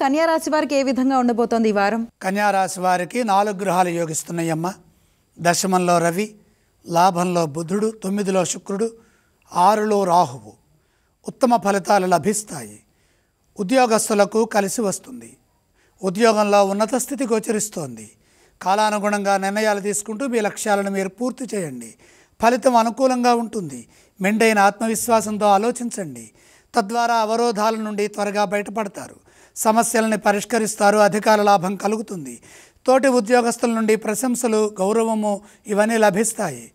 కన్యా రాశి వారికి ఏ విధంగా ఉండబోతోంది ఈ వారం? కన్యా రాశి వారికి 4 గ్రహాలు యోగిస్తున్నాయమ్మ. దశమంలో రవి, లాభంలో బుధుడు, 9లో శుక్రుడు, 6లో రాహువు. ఉత్తమ ఫలితాలు లభిస్తాయి. ఉద్యోగస్తులకు కలిసి వస్తుంది. ఉద్యోగంలో ఉన్నత స్థితి గోచరిస్తోంది. కాలానుగుణంగా నిర్ణయాలు తీసుకుంటూ మీ లక్ష్యాలను మీరు పూర్తి చేయండి. ఫలితం అనుకూలంగా ఉంటుంది. మెండైన ఆత్మవిశ్వాసంతో ఆలోచించండి. తద్వారా అవరోధాల నుండి త్వరగా బయటపడతారు. సమస్యలని పరిష్కరిస్తారు. అధికార లాభం కలుగుతుంది. తోటి ఉద్యోగస్తుల నుండి ప్రశంసలు, గౌరవము ఇవన్నీ లభిస్తాయి.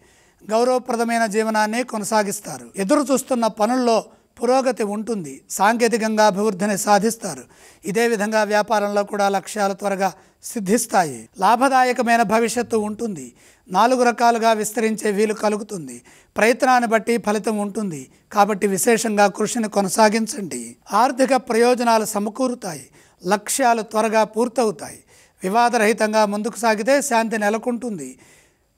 గౌరవప్రదమైన జీవనాన్ని కొనసాగిస్తారు. ఎదురు చూస్తున్న పనుల్లో పురోగతి ఉంటుంది. సాంకేతికంగా అభివృద్ధిని సాధిస్తారు. ఇదే విధంగా వ్యాపారంలో కూడా లక్ష్యాలు త్వరగా సిద్ధిస్తాయి. లాభదాయకమైన భవిష్యత్తు ఉంటుంది. 4 రకాలుగా విస్తరించే వీలు కలుగుతుంది. ప్రయత్నాన్ని బట్టి ఫలితం ఉంటుంది. కాబట్టి విశేషంగా కృషిని కొనసాగించండి. ఆర్థిక ప్రయోజనాలు సమకూరుతాయి. లక్ష్యాలు త్వరగా పూర్తవుతాయి. వివాదరహితంగా ముందుకు సాగితే శాంతి నెలకొంటుంది.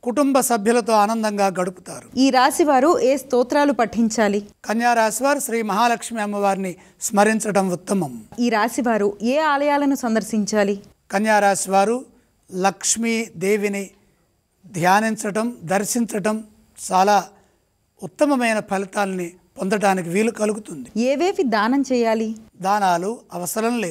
కుటుంబ సభ్యులతో ఆనందంగా గడుపుతారు. ఈ రాశి వారు ఏ స్తోత్రాలు పఠించాలి? కన్యా రాశి వారు శ్రీ మహాలక్ష్మి అమ్మవారిని స్మరించడం ఉత్తమం. ఈ రాశి వారు ఏ ఆలయాలను సందర్శించాలి? కన్యా రాశి వారు లక్ష్మీ దేవిని ధ్యానించటం, దర్శించటం చాలా ఉత్తమమైన ఫలితాలని పొందడానికి వీలు కలుగుతుంది. ఏవేవి దానం చేయాలి? దానాలు అవసరం లేదు.